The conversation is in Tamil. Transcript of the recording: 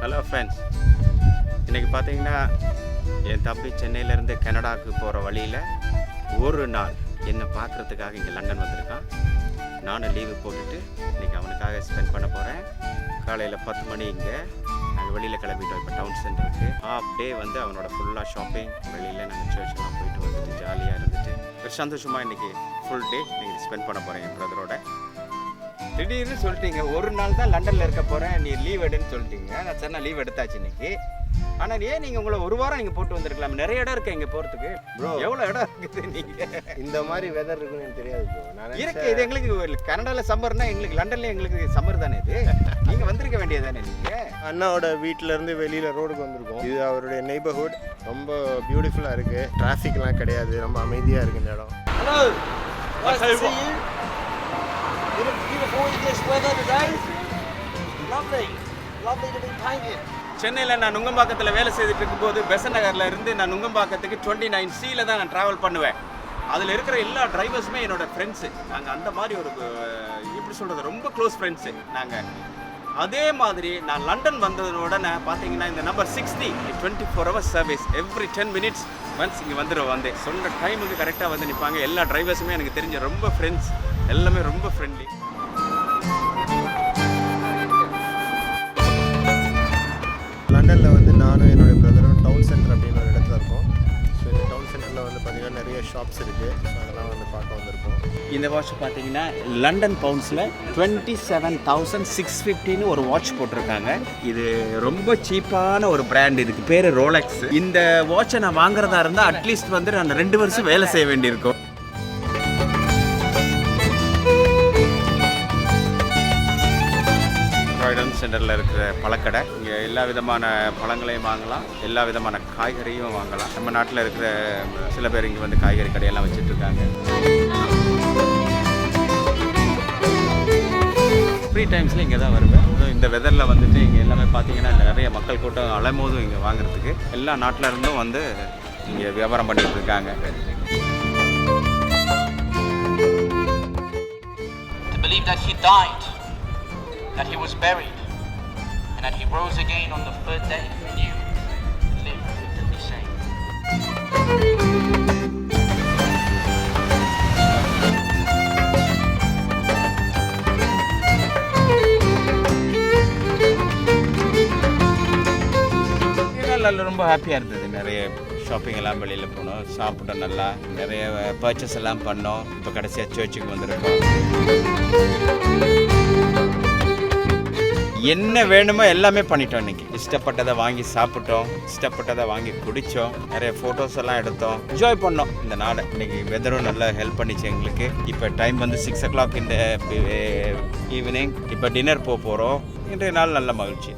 ஹலோ ஃப்ரெண்ட்ஸ், இன்றைக்கி பார்த்தீங்கன்னா என் தம்பி சென்னையிலேருந்து கனடாவுக்கு போகிற வழியில் ஒரு நாள் என்னை பார்க்குறதுக்காக இங்கே லண்டன் வந்திருக்கான். நானும் லீவு போட்டுட்டு இன்றைக்கி அவனுக்காக ஸ்பெண்ட் பண்ண போகிறேன். காலையில் 10 மணி இங்கே நாங்கள் வெளியில் கிளம்பிட்டோம். இப்போ டவுன் சென்டருக்கு ஹாஃப் டே வந்து அவனோட ஃபுல்லாக ஷாப்பிங், வெளியில் நாங்கள் சர்ச்செல்லாம் போயிட்டு வந்துட்டு ஜாலியாக இருந்துட்டு ஒரு சந்தோஷமாக இன்றைக்கி ஃபுல் டே இன்றைக்கி ஸ்பெண்ட் பண்ண போகிறேன் என் பிரதரோட. திடீர்னு சொல்லிட்டீங்க ஒரு நாள் தான் லண்டனில் இருக்க போகிறேன், நீ லீவ் எடுன்னு சொல்லிட்டீங்க. நான் சரி நான் லீவ் எடுத்தாச்சு இன்னைக்கு. ஆனால் ஏன் நீங்கள் உங்களை ஒரு வாரம் நீங்கள் போட்டு வந்திருக்கலாம், நிறைய இடம் இருக்குது இங்கே போகிறதுக்கு. ப்ரோ எவ்வளோ இடம் இருக்குது, நீங்கள் இந்த மாதிரி வெதர் இருக்குன்னு எனக்கு தெரியாது ப்ரோ. நான் இருக்கு இது எங்களுக்கு கனடாவில் சம்மர்னா எங்களுக்கு லண்டனில் எங்களுக்கு சம்மர் தானே இது. நீங்கள் வந்திருக்க வேண்டியது தானே. நீங்கள் அண்ணாவோட வீட்டிலேருந்து வெளியில் ரோடுக்கு வந்திருக்கோம். இது அவருடைய நெய்பர்ஹுட், ரொம்ப பியூட்டிஃபுல்லாக இருக்குது. டிராஃபிக்லாம் கிடையாது, ரொம்ப அமைதியாக இருக்குது இந்த இடம். Hello, nice to see you. In a beautiful English weather today. Lovely, lovely to be painted. சென்னையில் நான் நுங்கம்பாக்கத்தில் வேலை செய்துட்டு இருக்கும்போது பெசன் நகரில் இருந்து நான் நுங்கம்பாக்கத்துக்கு 29C தான் நான் ட்ராவல் பண்ணுவேன். அதில் இருக்கிற எல்லா டிரைவர்ஸுமே என்னோடய ஃப்ரெண்ட்ஸு. நாங்கள் அந்த மாதிரி ஒரு எப்படி சொல்கிறது, ரொம்ப க்ளோஸ் ஃப்ரெண்ட்ஸு நாங்கள். அதே மாதிரி நான் லண்டன் வந்ததோடனே பார்த்தீங்கன்னா இந்த number 60 24 hours service, every 10 minutes once இங்கே வந்துடும். வந்து சொன்ன டைமுக்கு கரெக்டாக வந்து நிற்பாங்க. எல்லா டிரைவர்ஸுமே எனக்கு தெரிஞ்ச ரொம்ப ஃப்ரெண்ட்ஸ், எல்லாமே ரொம்ப ஃப்ரெண்ட்லி. லண்டனில் வந்து நானும் என்னுடைய பிரதரும் டவுன் சென்டர் அப்படின்னு ஒரு இடத்துல இருக்கோம். ஸோ இந்த டவுன் சென்டரில் வந்து பார்த்திங்கன்னா நிறைய ஷாப்ஸ் இருக்குது. ஸோ அதெல்லாம் வந்து பார்க்க வந்திருக்கோம். இந்த வாட்ச் பார்த்தீங்கன்னா லண்டன் பவுண்ட்ஸில் 27,650 ஒரு வாட்ச் போட்டிருக்காங்க. இது ரொம்ப சீப்பான ஒரு பிராண்ட். இதுக்கு பேர் ரோலெக்ஸ். இந்த வாட்சை நான் வாங்குறதா இருந்தால் அட்லீஸ்ட் வந்து நான் 2 வருஷம் வேலை செய்ய வேண்டியிருக்கும். சென்டரில் இருக்கிற பழக்கடை, இங்கே எல்லா விதமான பழங்களையும் வாங்கலாம், எல்லா விதமான காய்கறியும் வாங்கலாம். நம்ம நாட்டில் இருக்கிற சில பேர் இங்கே வந்து காய்கறி கடையெல்லாம் வச்சுட்ருக்காங்க. ஃப்ரீ டைம்ஸில் இங்கே தான் வருவேன். இந்த வெதரில் வந்துட்டு இங்கே எல்லாமே பார்த்தீங்கன்னா நிறைய மக்கள் கூட்டம் அலைமோதும் இங்கே வாங்குறதுக்கு. எல்லா நாட்டில் இருந்தும் வந்து இங்கே வியாபாரம் பண்ணிட்டு இருக்காங்க. That he was buried, and that he rose again on the 3rd day, and you live to be saved. ரொம்ப ஹாப்பியாக இருந்தது. நிறைய ஷாப்பிங் எல்லாம் வெளியில் போனோம், சாப்பிட்டோம், நல்லா நிறைய பர்ச்சேஸ் எல்லாம் பண்ணோம். இப்போ கடைசியாக சர்ச்சுக்கு வந்திருக்கோம். என்ன வேணுமோ எல்லாமே பண்ணிட்டோம். இன்றைக்கி இஷ்டப்பட்டதை வாங்கி சாப்பிட்டோம், இஷ்டப்பட்டதை வாங்கி குடித்தோம், நிறைய ஃபோட்டோஸ் எல்லாம் எடுத்தோம், என்ஜாய் பண்ணோம் இந்த நாளை. இன்றைக்கி வெதரும் நல்லா ஹெல்ப் பண்ணிச்சு எங்களுக்கு. இப்போ டைம் வந்து 6 o'clock இந்த ஈவினிங். இப்போ டின்னர் போகிறோம். இன்றைய நாள் நல்ல மகிழ்ச்சி.